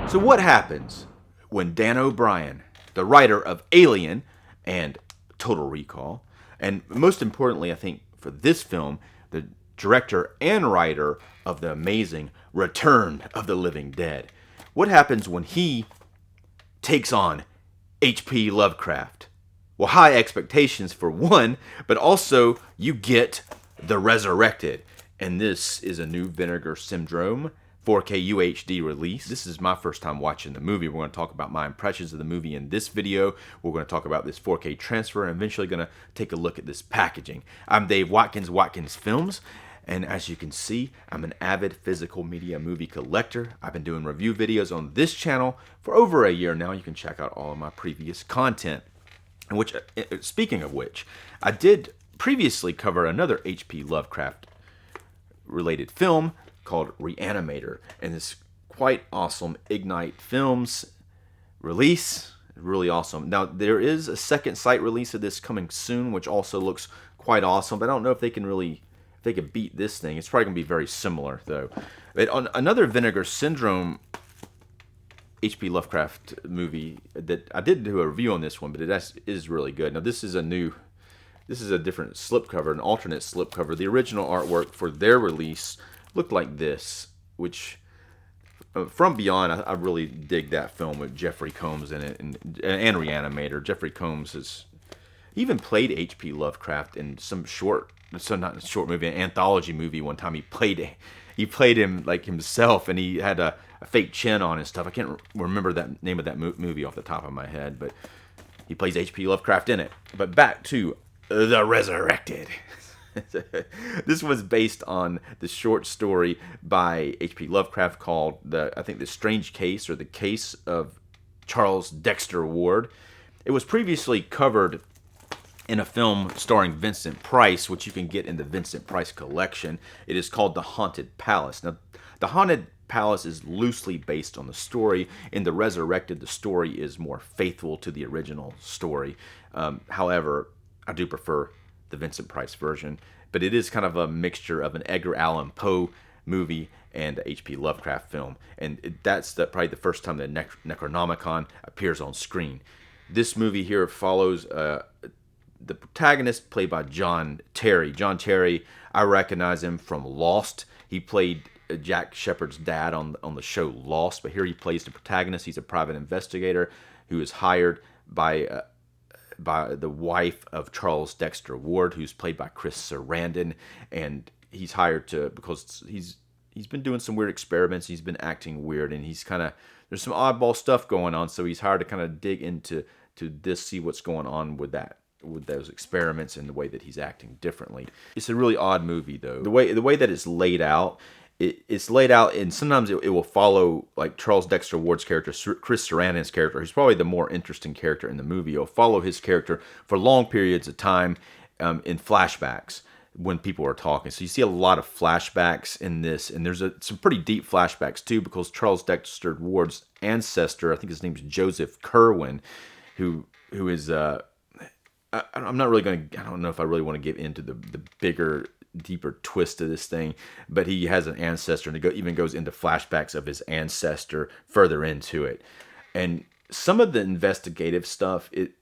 So what happens when Dan O'Brien, the writer of Alien and Total Recall, and most importantly, I think for this film, the director and writer of the amazing Return of the Living Dead, what happens when he takes on H.P. Lovecraft? Well, high expectations for one, but also you get the Resurrected. And this is a new Vinegar Syndrome 4K UHD release. This is my first time watching the movie. We're going to talk about my impressions of the movie in this video. We're going to talk about this 4K transfer and eventually going to take a look at this packaging. I'm Dave Watkins, Watkins Films. And as you can see, I'm an avid physical media movie collector. I've been doing review videos on this channel for over a year now. You can check out all of my previous content. Which, speaking of which, I did previously cover another H.P. Lovecraft related film called Reanimator, and this quite awesome Ignite Films release. Really awesome. Now there is a second site release of this coming soon, which also looks quite awesome. But I don't know if they can beat this thing. It's probably gonna be very similar though. But on another Vinegar Syndrome H.P. Lovecraft movie that I did do a review on this one, but it is really good. Now this is a different slipcover, an alternate slipcover. The original artwork for their release looked like this, which From Beyond, I really dig that film with Jeffrey Combs in it and Reanimator. Jeffrey Combs has even played H.P. Lovecraft in not a short movie, an anthology movie one time. He played him like himself, and he had a fake chin on and stuff. I can't remember that name of that movie off the top of my head, but he plays H.P. Lovecraft in it. But back to The Resurrected. This was based on the short story by H.P. Lovecraft called The Strange Case, or The Case of Charles Dexter Ward. It was previously covered in a film starring Vincent Price, which you can get in the Vincent Price collection. It is called The Haunted Palace. Now, The Haunted Palace is loosely based on the story. In The Resurrected, the story is more faithful to the original story. However, I do prefer the Vincent Price version, but it is kind of a mixture of an Edgar Allan Poe movie and a H.P. Lovecraft film, and that's probably the first time that Necronomicon appears on screen. This movie here follows the protagonist, played by John Terry. John Terry, I recognize him from Lost. He played Jack Shepherd's dad on the show Lost, but here he plays the protagonist. He's a private investigator who is hired by the wife of Charles Dexter Ward, who's played by Chris Sarandon, and he's hired because he's been doing some weird experiments. He's been acting weird, and there's some oddball stuff going on. So he's hired to kind of dig into this, see what's going on with those experiments and the way that he's acting differently. It's a really odd movie though. The way that it's laid out. It's laid out, and sometimes it will follow like Charles Dexter Ward's character, Chris Sarandon's character. He's probably the more interesting character in the movie. It'll follow his character for long periods of time in flashbacks when people are talking. So you see a lot of flashbacks in this, and there's some pretty deep flashbacks too, because Charles Dexter Ward's ancestor, I think his name's Joseph Kerwin, who is I'm not really going to. I don't know if I really want to get into the bigger, deeper twist of this thing, but he has an ancestor, and it even goes into flashbacks of his ancestor further into it. And some of the investigative stuff, it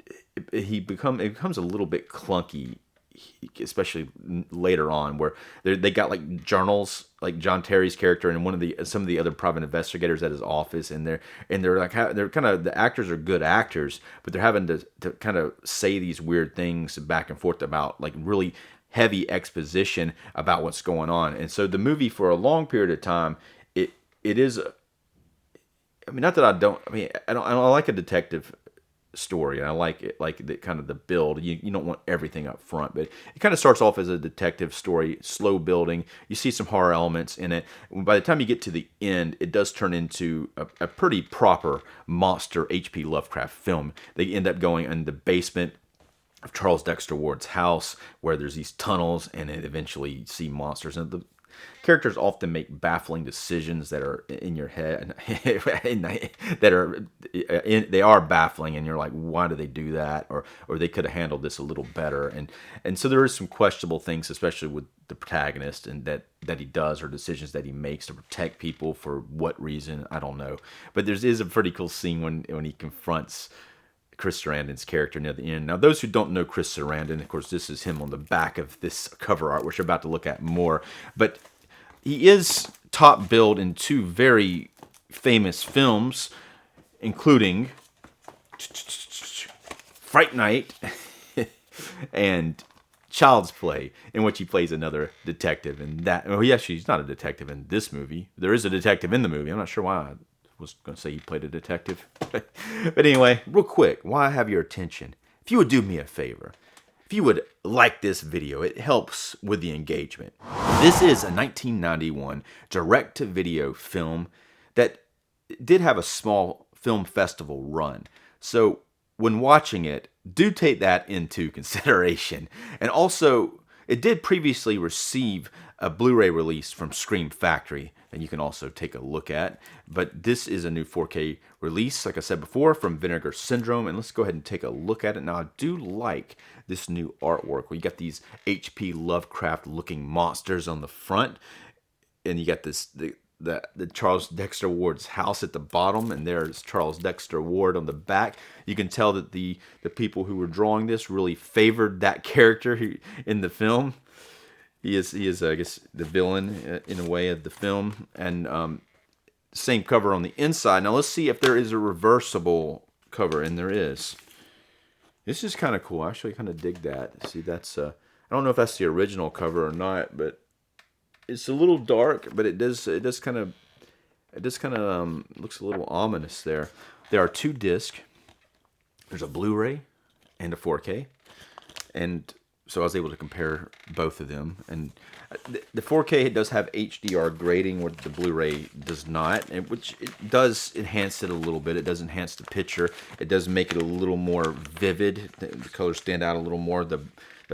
becomes a little bit clunky, especially later on, where they got like journals, like John Terry's character and some of the other private investigators at his office, and they're like, they're kind of, the actors are good actors, but they're having to kind of say these weird things back and forth about like really heavy exposition about what's going on. And so the movie, for a long period of time, it is, I mean, not that I don't like a detective story, and I like it, like the kind of the build. You don't want everything up front, but it kind of starts off as a detective story, slow building. You see some horror elements in it. By the time you get to the end, it does turn into a pretty proper monster H.P. Lovecraft film. They end up going in the basement of Charles Dexter Ward's house, where there's these tunnels, and then eventually you see monsters. And Characters often make baffling decisions that are in your head, that are they are baffling, and you're like, why do they do that? Or they could have handled this a little better. And so there is some questionable things, especially with the protagonist, and that he does, or decisions that he makes to protect people for what reason, I don't know. But there is a pretty cool scene when he confronts Chris Sarandon's character near the end. Now, those who don't know Chris Sarandon, of course, this is him on the back of this cover art, which we're about to look at more. But he is top billed in two very famous films, including Fright Night and Child's Play, in which he plays another detective. And that, well, actually, he's not a detective in this movie. There is a detective in the movie. I'm not sure why I was going to say he played a detective. But anyway, real quick, while I have your attention, if you would do me a favor, if you would like this video, it helps with the engagement. This is a 1991 direct-to-video film that did have a small film festival run. So when watching it, do take that into consideration. And also, it did previously receive a Blu-ray release from Scream Factory that you can also take a look at. But this is a new 4K release, like I said before, from Vinegar Syndrome. And let's go ahead and take a look at it. Now, I do like this new artwork where you got these H.P. Lovecraft looking monsters on the front. And you got this the Charles Dexter Ward's house at the bottom, and there's Charles Dexter Ward on the back. You can tell that the people who were drawing this really favored that character in the film. He is I guess the villain in a way of the film, and same cover on the inside. Now let's see if there is a reversible cover, and there is. This is kind of cool. I actually kind of dig that. See, that's I don't know if that's the original cover or not, but it's a little dark, but it does kind of looks a little ominous there. There are two discs. There's a Blu-ray and a 4K, and so I was able to compare both of them. And the 4K, it does have HDR grading, where the Blu-ray does not, which it does enhance it a little bit. It does enhance the picture. It does make it a little more vivid. The colors stand out a little more. The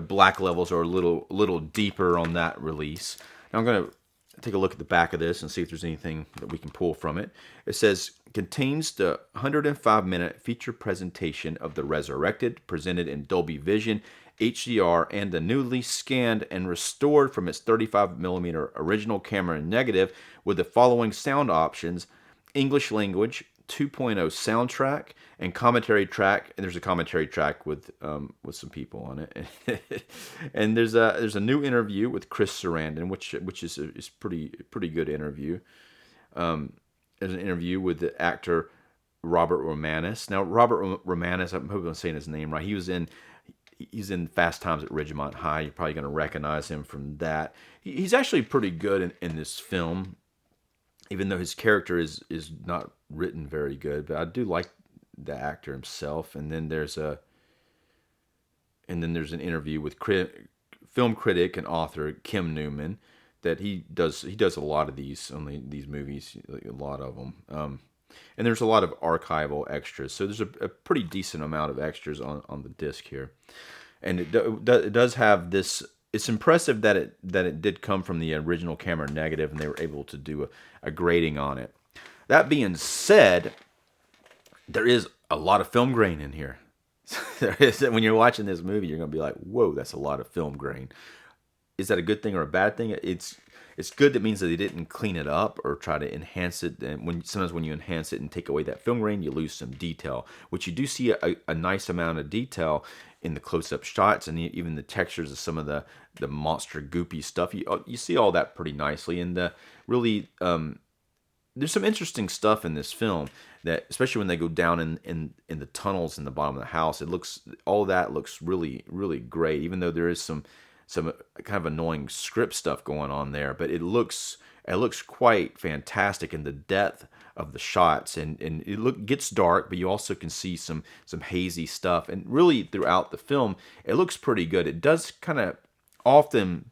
black levels are a little deeper on that release. Now I'm going to take a look at the back of this and see if there's anything that we can pull from it. It says, contains the 105-minute feature presentation of the Resurrected, presented in Dolby Vision, HDR, and the newly scanned and restored from its 35mm original camera negative with the following sound options: English language, 2.0 soundtrack, and commentary track. And there's a commentary track with some people on it. And there's a new interview with Chris Sarandon, which is pretty good interview. There's an interview with the actor Robert Romanus. Now, Robert Romanus, I hope I'm saying his name right. He's in Fast Times at Ridgemont High. You're probably going to recognize him from that. He's actually pretty good in this film, even though his character is not written very good. But I do like the actor himself. And then there's an interview with film critic and author Kim Newman, that he does a lot of these movies, a lot of them. And there's a lot of archival extras, so there's a pretty decent amount of extras on the disc here. And it does have this. It's impressive that it did come from the original camera negative, and they were able to do a grading on it. That being said, there is a lot of film grain in here. When you're watching this movie, you're going to be like, whoa, that's a lot of film grain. Is that a good thing or a bad thing? It's good. That means that they didn't clean it up or try to enhance it. And sometimes when you enhance it and take away that film grain, you lose some detail, which you do see a nice amount of detail in the close-up shots, and even the textures of some of the monster goopy stuff. You see all that pretty nicely. And there's some interesting stuff in this film, that especially when they go down in the tunnels in the bottom of the house, all that looks really, really great, even though there is some kind of annoying script stuff going on there, but it looks quite fantastic in the depth of the shots, and it gets dark, but you also can see some hazy stuff, and really throughout the film it looks pretty good. It does kind of often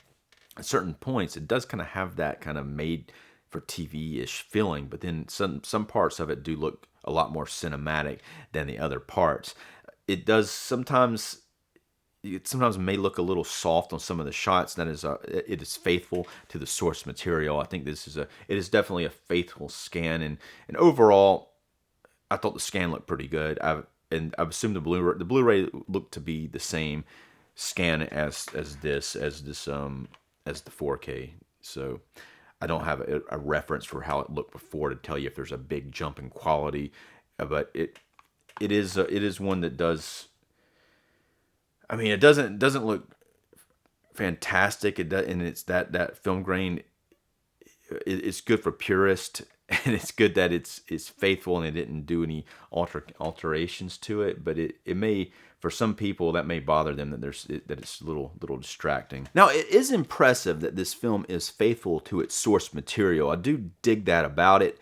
at certain points it does kind of have that kind of made for TV-ish feeling, but then some parts of it do look a lot more cinematic than the other parts. It does sometimes. it sometimes may look a little soft on some of the shots. That is, it is faithful to the source material. I think it is definitely a faithful scan, and overall, I thought the scan looked pretty good. I've assumed the Blu-ray looked to be the same scan as the 4K. So I don't have a reference for how it looked before to tell you if there's a big jump in quality, but it is one that does. I mean, it doesn't look fantastic. It does, and it's that film grain. It's good for purists, and it's good that it's faithful and it didn't do any alterations to it. But it may, for some people, that may bother them that it's a little distracting. Now, it is impressive that this film is faithful to its source material. I do dig that about it.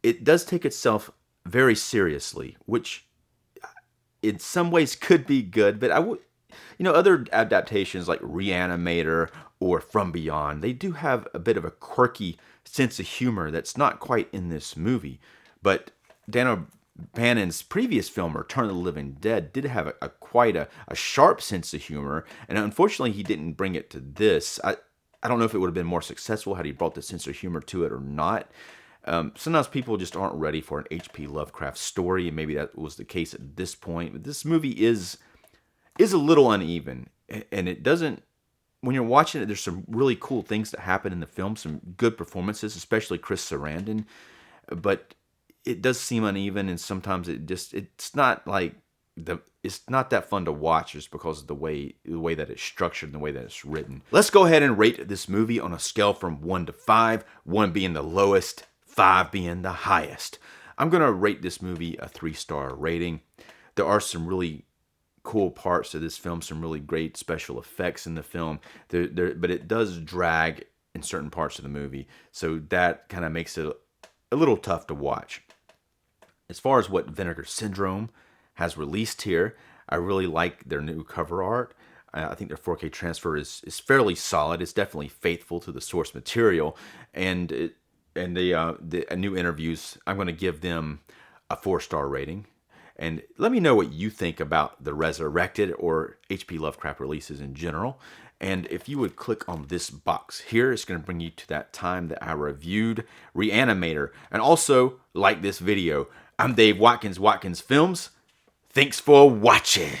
It does take itself very seriously, which in some ways could be good, but other adaptations like Reanimator or From Beyond, they do have a bit of a quirky sense of humor that's not quite in this movie. But Dan O'Bannon's previous film, Return of the Living Dead, did have quite a sharp sense of humor, and unfortunately he didn't bring it to this. I don't know if it would have been more successful had he brought the sense of humor to it or not. Sometimes people just aren't ready for an H.P. Lovecraft story, and maybe that was the case at this point. But this movie is a little uneven, and it doesn't. When you're watching it, there's some really cool things that happen in the film, some good performances, especially Chris Sarandon. But it does seem uneven, and sometimes it's not that fun to watch just because of the way that it's structured and the way that it's written. Let's go ahead and rate this movie on a scale from 1 to 5, 1 being the lowest, 5 being the highest. I'm going to rate this movie a 3-star rating. There are some really cool parts to this film, some really great special effects in the film, but it does drag in certain parts of the movie, so that kind of makes it a little tough to watch. As far as what Vinegar Syndrome has released here, I really like their new cover art. I think their 4K transfer is fairly solid. It's definitely faithful to the source material, and the new interviews, I'm going to give them a 4-star rating. And let me know what you think about the Resurrected or H.P. Lovecraft releases in general. And if you would click on this box here, it's going to bring you to that time that I reviewed Reanimator. And also, like this video. I'm Dave Watkins, Watkins Films. Thanks for watching.